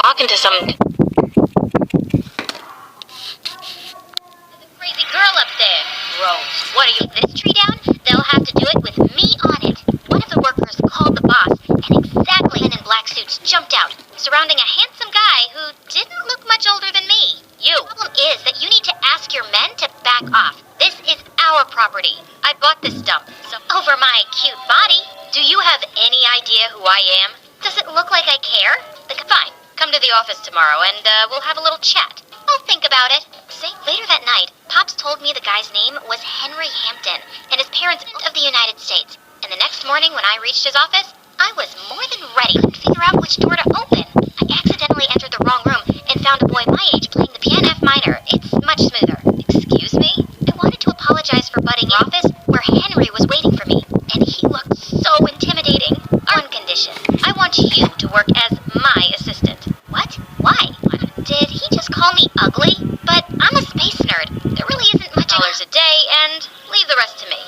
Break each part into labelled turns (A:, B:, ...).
A: talking to some
B: crazy girl up there. Rose, what are you, this tree down? They'll have to do it with me on it. One of the workers called the boss, and exactly men in black suits jumped out, surrounding a handsome guy who didn't look much older than me. The problem is that you need to ask your men to back off. This is our property. I bought this dump, so over my cute body. Do you have any idea who I am? Does it look like I care? Fine, come to the office tomorrow and we'll have a little chat. I'll think about it. Later that night, Pops told me the guy's name was Henry Hampton, and his parents of the United States. And the next morning when I reached his office, I was more than ready to figure out which door to open. I accidentally entered the wrong room and found a boy my age playing the piano F minor. It's much smoother. Excuse me? I wanted to apologize for butting in office where Henry was waiting for me, and he looked so intimidating. On condition, I want you to work as my assistant. What? Why? Did he just call me ugly? But I'm a space nerd. There really isn't much dollars a day, and leave the rest to me.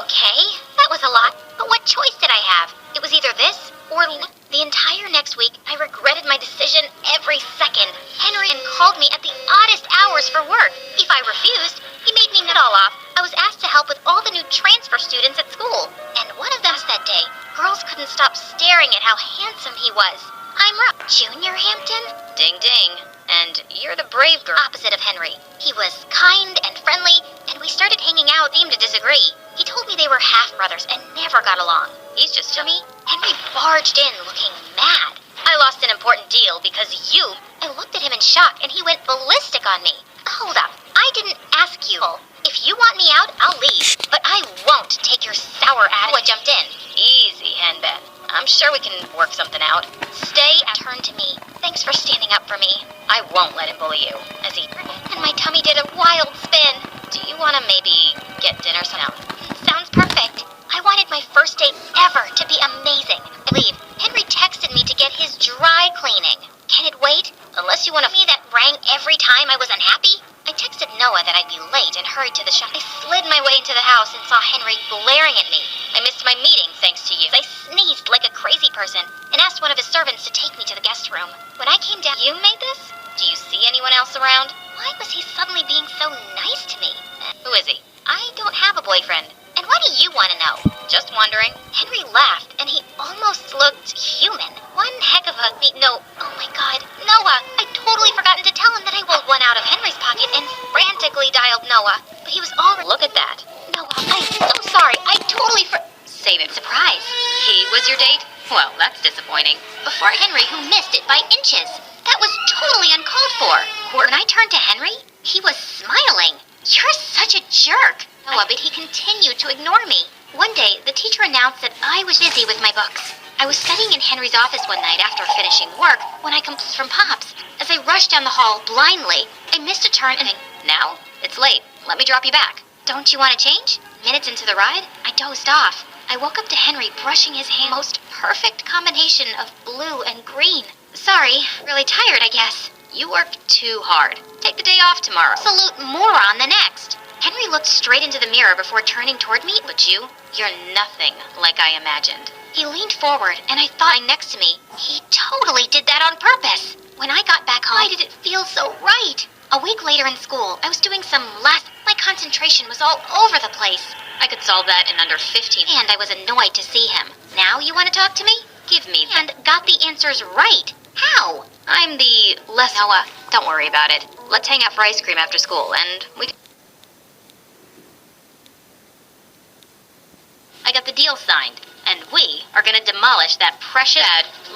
B: Okay, that was a lot. But what choice did I have? It was either this or the entire next week. I regretted my decision every second. Henry called me at the oddest hours for work. If I refused, he made me nut all off. I was asked to help with all the new transfer students at school, and one of them that day, girls couldn't stop staring at how handsome he was. I'm Junior Hampton? Ding ding. And you're the brave girl opposite of Henry. He was kind and friendly, and we started hanging out. Seemed to disagree. He told me they were half-brothers and never got along. He's just to me. Henry barged in looking mad. I lost an important deal because you. I looked at him in shock, and he went ballistic on me. Hold up. I didn't ask you. If you want me out, I'll leave. But I won't take your sour attitude. I jumped in. Easy, Henben. I'm sure we can work something out. Stay and turn to me. Thanks for standing up for me. I won't let him bully you. As he and my tummy did a wild spin. Do you want to maybe get dinner soon? Sounds perfect. I wanted my first date ever to be amazing. I leave. Henry texted me to get his dry cleaning. Can it wait? Unless you want me that rang every time I was unhappy? I texted Noah that I'd be late and hurried to the shop. I slid my way into the house and saw Henry glaring at me. I missed my meeting thanks to you. I sneezed like a crazy person and asked one of his servants to take me to the guest room. When I came down, you made this? Do you see anyone else around? Why was he suddenly being so nice to me? Who is he? I don't have a boyfriend. And why do you want to know? Just wondering. Henry laughed, and he almost looked human. One heck of a... No, oh my god. Noah! I'd totally forgotten to tell him that I pulled one out of Henry's pocket and frantically dialed Noah. But he was already... Look at that. Noah, I'm so sorry. I totally Save it. Surprise. He was your date? Well, that's disappointing. Before Henry, who missed it by inches. That was totally uncalled for. When I turned to Henry, he was smiling. You're such a jerk. Noah, but he continued to ignore me. One day, the teacher announced that I was busy with my books. I was studying in Henry's office one night after finishing work when I come from Pops. As I rushed down the hall blindly, I missed a turn and... Now? It's late. Let me drop you back. Don't you want to change? Minutes into the ride, I dozed off. I woke up to Henry brushing his hand. Most perfect combination of blue and green. Sorry, really tired, I guess. You worked too hard. Take the day off tomorrow. Absolute moron the next. Henry looked straight into the mirror before turning toward me, but you're nothing like I imagined. He leaned forward, and I thought next to me, he totally did that on purpose. When I got back home, why did it feel so right? A week later in school, I was doing some last... My concentration was all over the place. I could solve that in under 15, and I was annoyed to see him. Now you want to talk to me? Give me... And got the answers right. How? I'm the less... Noah, don't worry about it. Let's hang out for ice cream after school, and we... I got the deal signed, and we are gonna demolish that precious...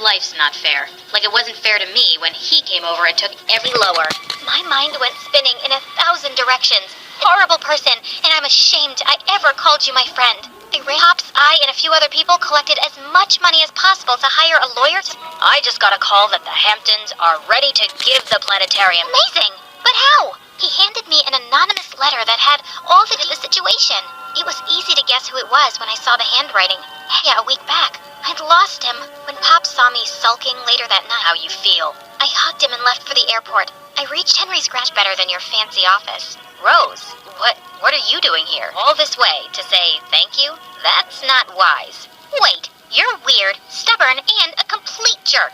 B: Life's not fair. Like it wasn't fair to me when he came over and took every lower. My mind went spinning in 1,000 directions. Horrible person, and I'm ashamed I ever called you my friend. Pops, I, and a few other people collected as much money as possible to hire a lawyer to... I just got a call that the Hamptons are ready to give the planetarium... Amazing! But how? He handed me an anonymous letter that had all the situation. It was easy to guess who it was when I saw the handwriting. Yeah, a week back. I'd lost him. When Pop saw me sulking later that night... How you feel? I hugged him and left for the airport. I reached Henry's scratch better than your fancy office. Rose, what are you doing here? All this way to say thank you? That's not wise. Wait, you're weird, stubborn, and a complete jerk.